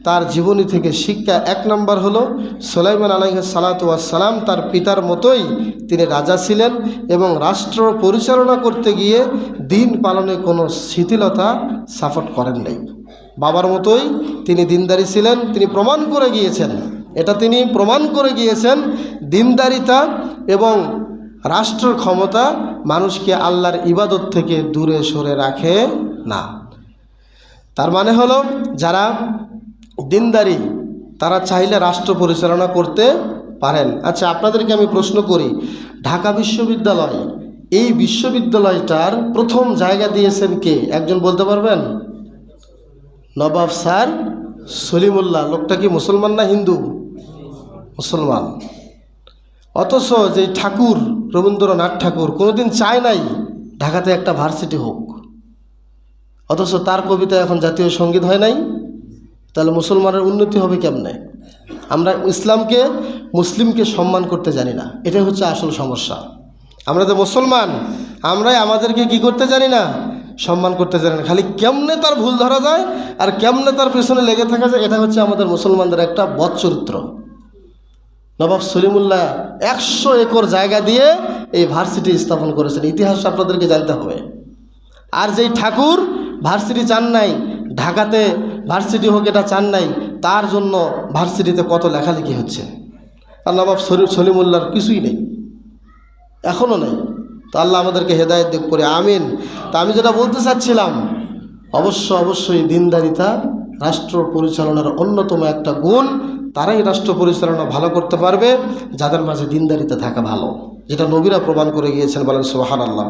তার জীবনী থেকে শিক্ষা। এক নম্বর হলো সুলাইমান আলাইহিস সালাতু ওয়াস সালাম তার পিতার মতোই তিনি রাজা ছিলেন এবং রাষ্ট্র পরিচালনা করতে গিয়ে দিন পালনে কোনো শিথিলতা সাপোর্ট করেন নাই। বাবার মতোই তিনি দিনদারি ছিলেন, তিনি প্রমাণ করে গিয়েছেন, তিনি প্রমাণ করে গিয়েছেন দিনদারিতা এবং রাষ্ট্রের ক্ষমতা মানুষকে আল্লাহর ইবাদত থেকে দূরে সরে রাখে না। তার মানে হলো যারা দিনদারি তারা চাইলে রাষ্ট্র পরিচালনা করতে পারেন। আচ্ছা, আপনাদেরকে আমি প্রশ্ন করি, ঢাকা বিশ্ববিদ্যালয়, এই বিশ্ববিদ্যালয়টার প্রথম জায়গা দিয়েছেন কে? একজন বলতে পারবেন? নবাব স্যার সলিমুল্লাহ। লোকটা কি মুসলমান না হিন্দু? মুসলমান। অথচ যে ঠাকুর রবীন্দ্রনাথ ঠাকুর কোনোদিন চায় নাই ঢাকাতে একটা ভার্সিটি হোক, অথচ তার কবিতা এখন জাতীয় সঙ্গীত হয় নাই। তাহলে মুসলমানের উন্নতি হবে কেমনে? আমরা মুসলিমকে সম্মান করতে জানি না, এটাই হচ্ছে আসল সমস্যা। আমরা যে মুসলমান, আমরাই আমাদেরকে কি করতে জানি না, সম্মান করতে জানি না। খালি কেমনে তার ভুল ধরা যায় আর কেমনে তার পেছনে লেগে থাকা যায়, এটা হচ্ছে আমাদের মুসলমানদের একটা বদ চরিত্র। নবাব সলিমুল্লাহ 100 একর জায়গা দিয়ে এই ভার্সিটি স্থাপন করেছেন, ইতিহাস আপনাদেরকে জানতে হবে। আর যেই ঠাকুর ভার্সিটি চান নাই, ঢাকাতে ভার্সিটি হোক এটা চান নাই, তার জন্য ভার্সিটিতে কত লেখালেখি হচ্ছে। আর নবাব সলিমুল্লাহর কিছুই নেই, এখনও নেই। তো আল্লাহ আমাদেরকে হেদায়েত দিক করে, আমিন। তা আমি যেটা বলতে চাচ্ছিলাম, অবশ্যই দিনদারিতা রাষ্ট্র পরিচালনার অন্যতম একটা গুণ। তারাই রাষ্ট্র পরিচালনা ভালো করতে পারবে যাদের মাঝে দিনদারিতা থাকা ভালো, যেটা নবীরা প্রমাণ করে গিয়েছেন, বলেন সুবহানাল্লাহ।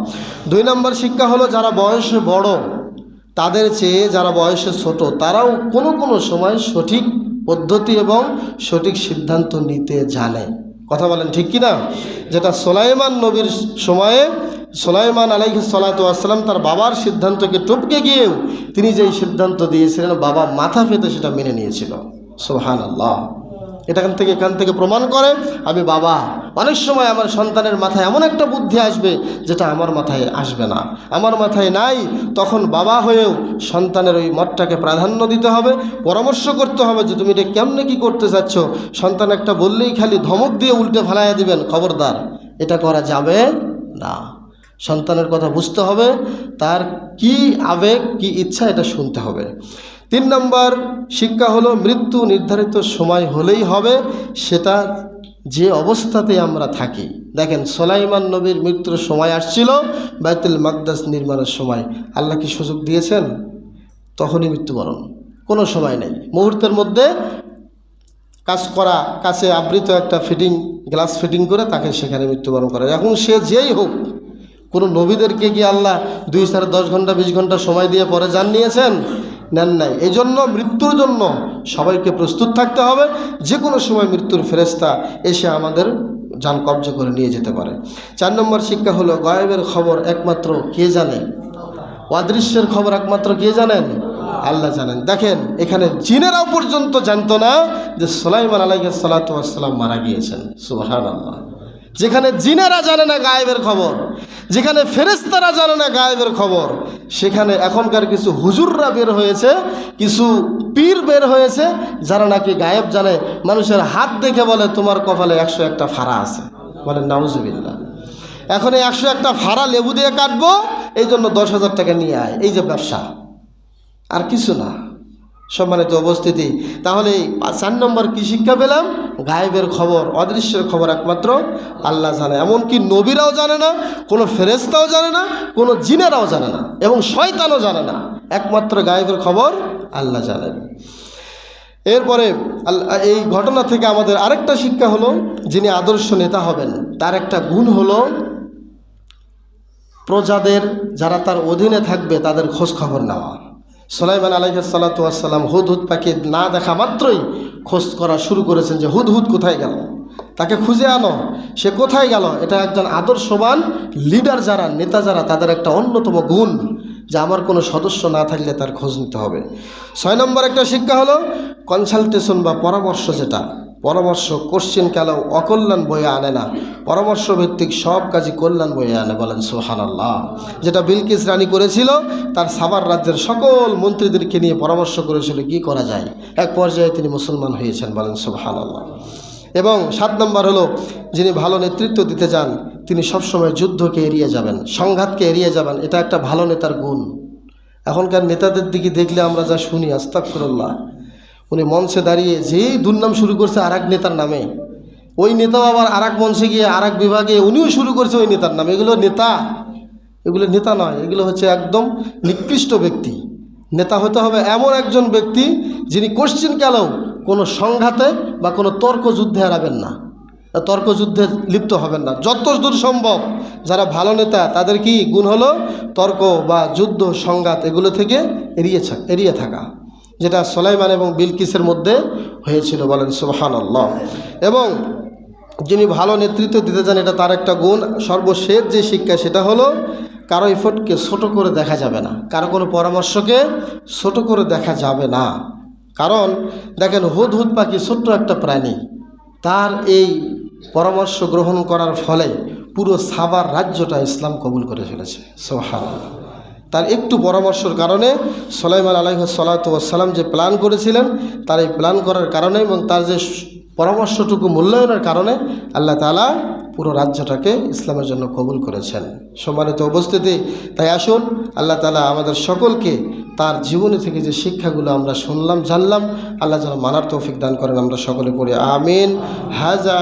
2 নম্বর শিক্ষা হলো যারা বয়সে বড় তাদের চেয়ে যারা বয়সে ছোট তারাও কোনো সময় সঠিক পদ্ধতি এবং সঠিক সিদ্ধান্ত নিতে জানে। কথা বলেন ঠিক কিনা? যেটা সুলাইমান নবীর সময়ে সুলাইমান আলাইহিস সালাতু ওয়াস সালাম তার বাবার সিদ্ধান্তকে টপকে গিয়েও তিনি যেই সিদ্ধান্ত দিয়েছিলেন বাবা মাথা পেতে সেটা মেনে নিয়েছিল। সুবহানাল্লাহ। এখান থেকে প্রমাণ করে আমি বাবা। অনেক সময় আমার সন্তানের মাথায় এমন একটা বুদ্ধি আসবে যেটা আমার মাথায় আসবে না, আমার মাথায় নাই, তখন বাবা হয়েও সন্তানের ওই মতটাকে প্রাধান্য দিতে হবে, পরামর্শ করতে হবে যে তুমি এটা কেমনে কি করতে চাচ্ছ। সন্তান একটা বললেই খালি ধমক দিয়ে উল্টে ফেলাইয়া দিবেন, খবরদার, এটা করা যাবে না। সন্তানের কথা বুঝতে হবে, তার কি আবেগ কি ইচ্ছা এটা শুনতে হবে। 3 নম্বর শিক্ষা হলো মৃত্যু নির্ধারিত সময় হলেই হবে, সেটা যে অবস্থাতে আমরা থাকি। দেখেন, সুলাইমান নবীর মৃত্যুর সময় আসছিল বাইতুল মাকদাস নির্মাণের সময়। আল্লাহ কি সুযোগ দিয়েছেন? তখনই মৃত্যুবরণ, কোনো সময় নেই। মুহূর্তের মধ্যে কাছে আবৃত একটা গ্লাস ফিটিং করে তাকে সেখানে মৃত্যুবরণ করে। এখন সে যেই হোক, কোনো নবীদেরকে কি আল্লাহ 2-10 ঘন্টা 20 ঘন্টা সময় দিয়ে পরে জান নিয়েছেন? নেন নাই। এই জন্য মৃত্যুর জন্য সবাইকে প্রস্তুত থাকতে হবে। যে কোনো সময় মৃত্যুর ফেরেশতা এসে আমাদের জান কবজা করে নিয়ে যেতে পারে। 4 নম্বর শিক্ষা হলো গায়েবের খবর একমাত্র কে জানে? অদৃশ্যের খবর একমাত্র কে জানেন? আল্লাহ জানেন। দেখেন, এখানে জিনেরাও পর্যন্ত জানতো না যে সুলাইমান আলাইহিস সালাতু ওয়াস সালাম মারা গিয়েছেন। সুবহানাল্লাহ। যেখানে জিনেরা জানে না গায়েবের খবর, যেখানে ফেরেশতারা জানে না গায়েবের খবর, সেখানে এখনকার কিছু হুজুররা বের হয়েছে, কিছু পীর বের হয়েছে যারা নাকি গায়েব জানে। মানুষের হাত দেখে বলে তোমার কপালে 101টা ফাড়া আছে, বলে নাউজুবিল্লাহ। এখন এই 101টা ফাড়া লেবু দিয়ে কাটবো, এই জন্য 10,000 টাকা নিয়ে আয়। এই যে ব্যবসা, আর কিছু না। সম্মানিত উপস্থিতি, তাহলে 4 নম্বর কি শিক্ষা পেলাম? গায়েবের খবর, অদৃশ্যের খবর একমাত্র আল্লাহ জানে। এমনকি নবীরাও জানে না, কোনো ফেরেশতাও জানে না, কোনো জিনেরাও জানে না, এবং শয়তানও জানে না। একমাত্র গায়েবের খবর আল্লাহ জানেন। এরপরে এই ঘটনা থেকে আমাদের আরেকটা শিক্ষা হলো, যিনি আদর্শ নেতা হবেন তার একটা গুণ হলো প্রজাদের যারা তার অধীনে থাকবে তাদের খোঁজ খবর নেওয়া। সুলাইমান আলাইহিস সালাতু ওয়াস সালাম হুদহুদ পাখি না দেখা মাত্রই খোঁজ করা শুরু করেছেন যে হুদহুদ কোথায় গেল, তাকে খুঁজে আনো, সে কোথায় গেল। এটা একজন আদর্শবান লিডার যারা, নেতা যারা, তাদের একটা অন্যতম গুণ যে আমার কোনো সদস্য না থাকলে তার খোঁজ নিতে হবে। 6 নম্বর একটা শিক্ষা হলো কনসালটেশন বা পরামর্শ, যেটা পরামর্শ কোশ্চিন কালেও অকল্যাণ বয়ে আনে না, পরামর্শ ভিত্তিক সব কাজই কল্যাণ বয়ে আনে। বলেন সুবহানাল্লাহ। যেটা বিলকিস রানী করেছিল, তার সাবার রাজ্যের সকল মন্ত্রীদেরকে নিয়ে পরামর্শ করেছিল কি করা যায়, এক পর্যায়ে তিনি মুসলমান হয়েছেন। বলেন সুবহানাল্লাহ। এবং 7 নম্বর হলো, যিনি ভালো নেতৃত্ব দিতে চান তিনি সবসময় যুদ্ধকে এড়িয়ে যাবেন, সংঘাতকে এড়িয়ে যাবেন। এটা একটা ভালো নেতার গুণ। এখনকার নেতাদের দিকে দেখলে আমরা যা শুনি, আস্তাগফিরুল্লাহ, উনি মঞ্চে দাঁড়িয়ে যেই দুর্নাম শুরু করছে আর এক নেতার নামে, ওই নেতাও আবার আর এক মঞ্চে গিয়ে আর এক বিভাগে উনিও শুরু করছে ওই নেতার নামে। এগুলো নেতা? এগুলো নেতা নয়, এগুলো হচ্ছে একদম নিকৃষ্ট ব্যক্তি। নেতা হতে হবে এমন একজন ব্যক্তি যিনি কোশ্চিন কালেও কোনো সংঘাতে বা কোনো তর্কযুদ্ধে হারাবেন না, তর্কযুদ্ধে লিপ্ত হবেন না। যতদূর সম্ভব যারা ভালো নেতা তাদের কি গুণ হলো তর্ক বা যুদ্ধ সংঘাত এগুলো থেকে এড়িয়ে থাকা, যেটা সুলাইমান এবং বিলকিসের মধ্যে হয়েছিল। বলেন সুবহানাল্লাহ। এবং যিনি ভালো নেতৃত্ব দিতে চান এটা তার একটা গুণ। সর্বশেষ যে শিক্ষা সেটা হলো কারো এফোর্টকে ছোট করে দেখা যাবে না, কারো কোনো পরামর্শকে ছোট করে দেখা যাবে না। কারণ দেখেন, হুদহুদ পাখি ছোট্ট একটা প্রাণী, তার এই পরামর্শ গ্রহণ করার ফলে পুরো সাবার রাজ্যটা ইসলাম কবুল করে ফেলেছে। সুবহানাল্লাহ। তার একটু পরামর্শের কারণে সুলাইমান আলাইহিস সালাতু ওয়াস সালাম যে প্ল্যান করেছিলেন, তার এই প্ল্যান করার কারণে এবং তার যে পরামর্শটুকু মূল্যায়নের কারণে আল্লাহ তাআলা পুরো রাজ্যটাকে ইসলামের জন্য কবুল করেছেন। সম্মানিত উপস্থিতি, তাই আসুন আল্লাহ তাআলা আমাদের সকলকে তার জীবনী থেকে যে শিক্ষাগুলো আমরা শুনলাম জানলাম, আল্লাহ যেন মানার তৌফিক দান করেন। আমরা সকলে পড়ি আমিন। হাজা